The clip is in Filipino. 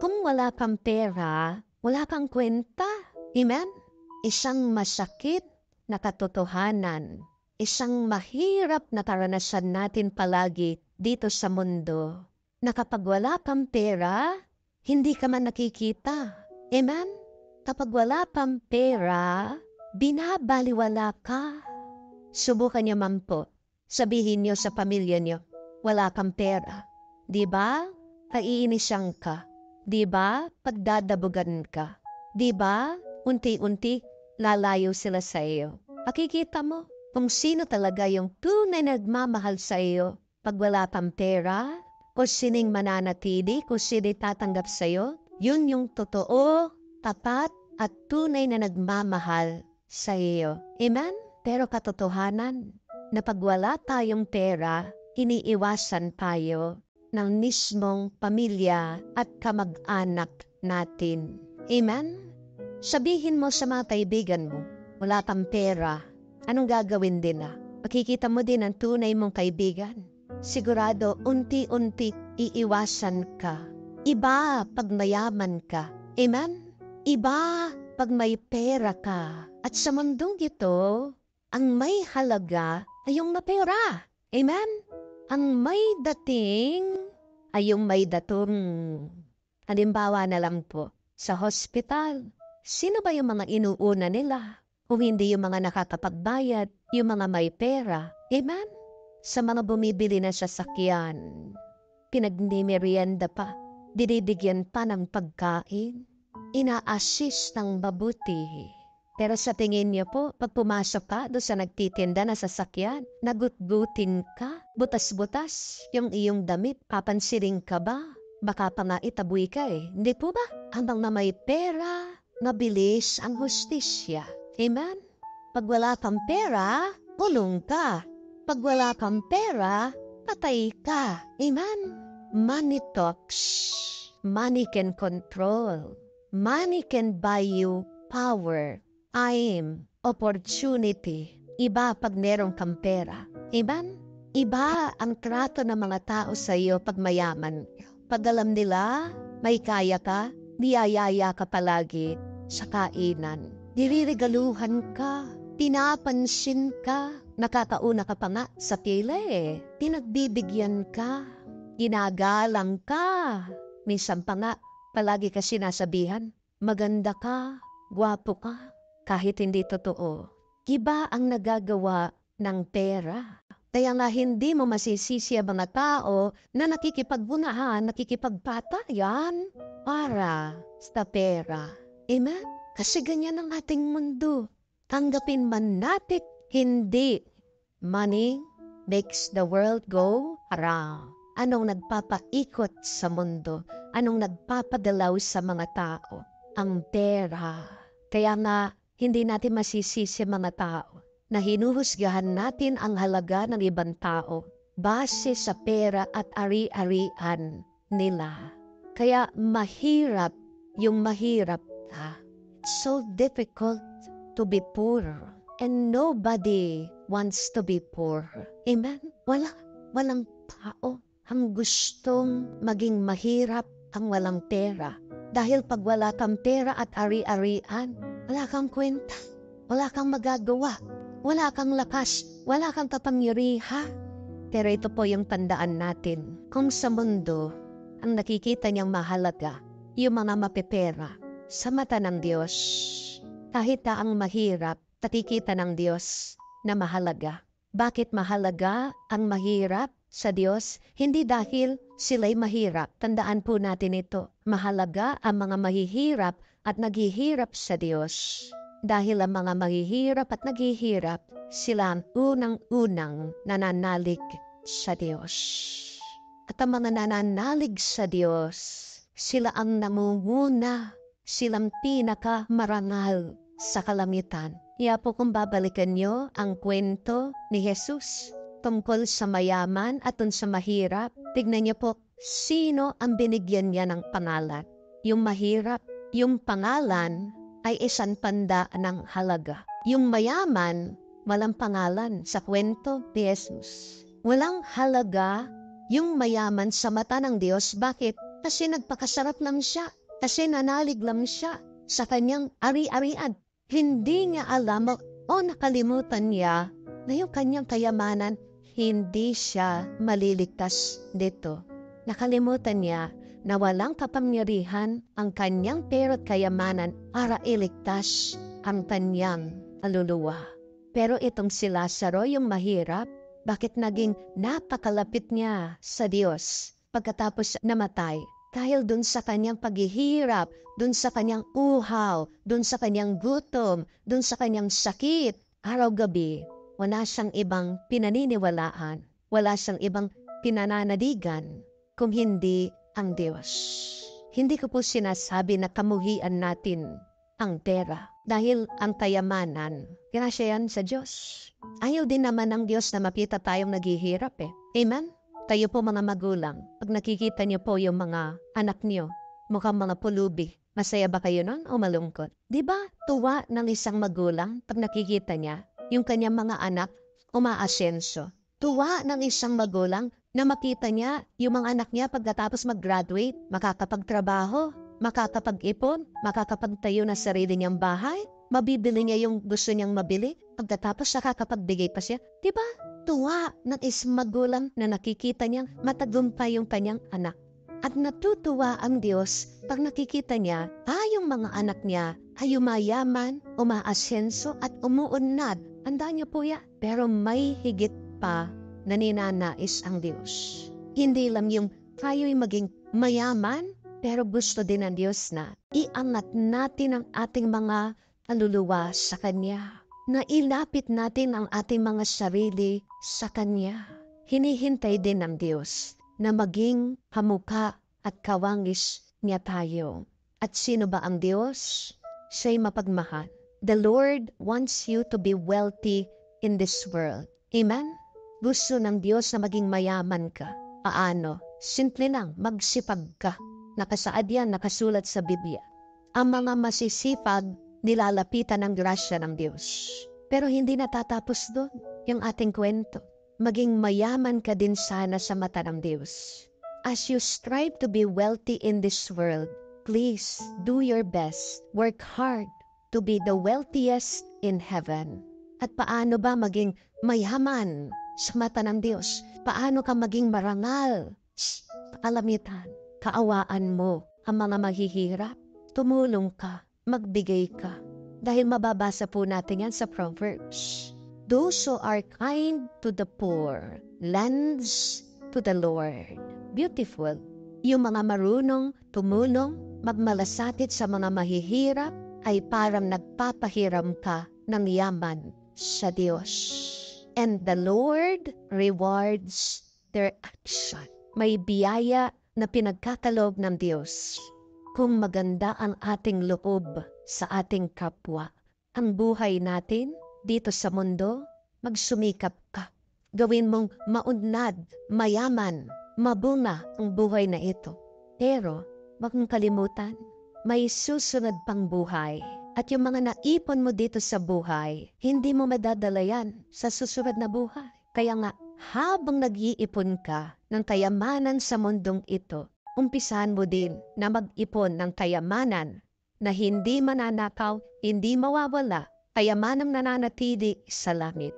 Kung wala kang pera, wala kang kwenta. Amen? Isang masakit na katotohanan. Isang mahirap na karanasan natin palagi dito sa mundo. Na kapag wala kang pera, hindi ka man nakikita. Amen? Kapag wala kang pera, binabaliwala ka. Subukan niyo man po. Sabihin niyo sa pamilya niyo, wala kang pera. Di ba? Kaiinisan ka. Di ba? Pagdadabugan ka. Di ba? Unti-unti, lalayo sila sa iyo. Makikita mo kung sino talaga yung tunay na nagmamahal sa iyo pag wala kang pera, kung sining mananatili, kung sino tatanggap sa iyo, yun yung totoo, tapat, at tunay na nagmamahal sa iyo. Amen? Pero katotohanan na pag wala tayong pera, iniiwasan tayo ng mismong pamilya at kamag-anak natin. Amen? Sabihin mo sa mga kaibigan mo, wala kang pera, anong gagawin nila? Makikita mo din ang tunay mong kaibigan. Sigurado, unti-unti iiwasan ka. Iba pag mayaman ka. Amen? Iba pag may pera ka. At sa mundong ito, ang may halaga ay yung mapera. Amen? Ang may dating ay yung may datong. Halimbawa na lang po, sa hospital, sino ba yung mga inuuna nila? Kung hindi yung mga nakakapagbayad, yung mga may pera. Amen? Sa mga bumibili na sasakyan, pinagmimerienda pa, dinibigyan pa ng pagkain, ina-assist ng mabuti. Pero sa tingin niyo po, pag pumasok ka doon sa nagtitinda na sasakyan, nagutgutin ka, butas-butas yung iyong damit, papansiring ka ba? Baka pa nga itaboy ka eh. Hindi po ba? Hanggang na may pera, mabilis ang hustisya. Amen? Pag wala kang pera, kulong ka. Pag wala kang pera, patay ka. Amen? Money talks. Money can control. Money can buy you power. Time, opportunity. Iba pag merong kang pera. Amen? Iba ang trato ng mga tao sa iyo pag mayaman. Pag alam nila, may kaya ka, niyayaya ka palagi sa kainan. Niriregaluhan ka, pinapansin ka, nakakauna ka pa nga sa pila eh. Pinagbibigyan ka, ginagalang ka. Minsan pa nga, palagi ka sinasabihan, maganda ka, gwapo ka. Kahit hindi totoo, iba ang nagagawa ng pera. Kaya nga hindi mo masisisi ang mga tao na nakikipagbunahan, nakikipagpatayan para sa pera. Amen? Kasi ganyan ang ating mundo. Tanggapin man natin, hindi. Money makes the world go around. Anong nagpapaikot sa mundo? Anong nagpapadalaw sa mga tao? Ang pera. Kaya nga, hindi natin masisisi mga tao na hinuhusgahan natin ang halaga ng ibang tao base sa pera at ari-arian nila. Kaya mahirap yung mahirap. It's so difficult to be poor and nobody wants to be poor. Amen? Walang tao ang gustong maging mahirap ang walang pera. Dahil pag wala kang pera at ari-arian, wala kang kwenta, wala kang magagawa, wala kang lakas, wala kang kapangyarihan. Pero ito po yung tandaan natin. Kung sa mundo, ang nakikita niyang mahalaga, yung mga mapepera, sa mata ng Diyos, kahit na ang mahirap, nakikita ng Diyos na mahalaga. Bakit mahalaga ang mahirap sa Diyos? Hindi dahil sila'y mahirap. Tandaan po natin ito. Mahalaga ang mga mahihirap at naghihirap sa Diyos. Dahil ang mga mahihirap at naghihirap, sila ang unang-unang nananalig sa Diyos. At ang mga nananalig sa Diyos, sila ang namunguna, silang pinakamarangal sa kalamitan. Kaya po kung babalikan nyo ang kwento ni Jesus tungkol sa mayaman at sa mahirap, tignan niyo po, sino ang binigyan niya ng pangalan? Yung mahirap, yung pangalan ay isang tanda ng halaga. Yung mayaman, walang pangalan sa kwento ni Jesus. Walang halaga yung mayaman sa mata ng Diyos. Bakit? Kasi nagpakasarap lang siya. Kasi nanalig lang siya sa kanyang ari-arian. Hindi niya alam o nakalimutan niya na yung kanyang kayamanan, hindi siya maliligtas dito. Nakalimutan niya na walang kapangyarihan ang kanyang pera't kayamanan para iligtas ang kanyang kaluluwa. Pero itong si Lazaro, yung mahirap, bakit naging napakalapit niya sa Diyos pagkatapos namatay? Dahil dun sa kanyang paghihirap, dun sa kanyang uhaw, dun sa kanyang gutom, dun sa kanyang sakit, araw-gabi, wala siyang ibang pinaniniwalaan, wala siyang ibang pinananadigan, kung hindi ang Diyos. Hindi ko po sinasabi na kamuhian natin ang pera dahil ang kayamanan, grasya yan sa Diyos. Ayaw din naman ng Diyos na makita tayong naghihirap Amen? Kayo po mga magulang, pag nakikita niyo po yung mga anak niyo, mukhang mga pulubi, masaya ba kayo nun o malungkot? Di ba tuwa ng isang magulang pag nakikita niya yung kanyang mga anak umaasenso? Tuwa ng isang magulang na makita niya yung mga anak niya pagkatapos mag-graduate, makakapagtrabaho, makakapag-ipon, makakapagtayo na sarili niyang bahay, mabibili niya yung gusto niyang mabili, pagkatapos nakakapagbigay pa siya. Diba? Tuwa ng isang magulang na nakikita niyang matagumpay yung kanyang anak. At natutuwa ang Diyos pag nakikita niya yung mga anak niya ay umayaman, umaasenso at umuunlad. Andaan niyo po yan. Pero may higit pa na ninanais ang Diyos. Hindi lang yung tayo'y maging mayaman, pero gusto din ng Diyos na iangat natin ang ating mga kaluluwa sa Kanya. Na ilapit natin ang ating mga sarili sa Kanya. Hinihintay din ng Diyos na maging kamukha at kawangis niya tayo. At sino ba ang Diyos? Siya'y mapagmahal. The Lord wants you to be wealthy in this world. Amen? Gusto ng Diyos na maging mayaman ka. Paano? Simple lang, magsipag ka. Nakasaad yan, nakasulat sa Biblia. Ang mga masisipag, nilalapitan ng grasya ng Diyos. Pero hindi natatapos doon yung ating kwento. Maging mayaman ka din sana sa mata ng Diyos. As you strive to be wealthy in this world, please do your best. Work hard to be the wealthiest in heaven. At paano ba maging mayaman sa mata ng Diyos? Paano ka maging marangal? Kalamitan, kaawaan mo ang mga maghihirap. Tumulong ka, magbigay ka. Dahil mababasa po natin yan sa Proverbs. Those who are kind to the poor lends to the Lord. Beautiful. Yung mga marunong tumulong, magmalasakit sa mga mahihirap, ay parang nagpapahiram ka ng yaman sa Diyos. And the Lord rewards their action. May biyaya na pinagkakaloob ng Diyos. Kung maganda ang ating loob sa ating kapwa, ang buhay natin dito sa mundo, magsumikap ka. Gawin mong maunlad, mayaman, mabunga ang buhay na ito. Pero, wag mong kalimutan, may susunod pang buhay. At yung mga naipon mo dito sa buhay, hindi mo madadala yan sa susunod na buhay. Kaya nga, habang nag-iipon ka ng kayamanan sa mundong ito, umpisahan mo din na mag-ipon ng kayamanan na hindi mananakaw, hindi mawawala, kayamanang nananatili sa langit.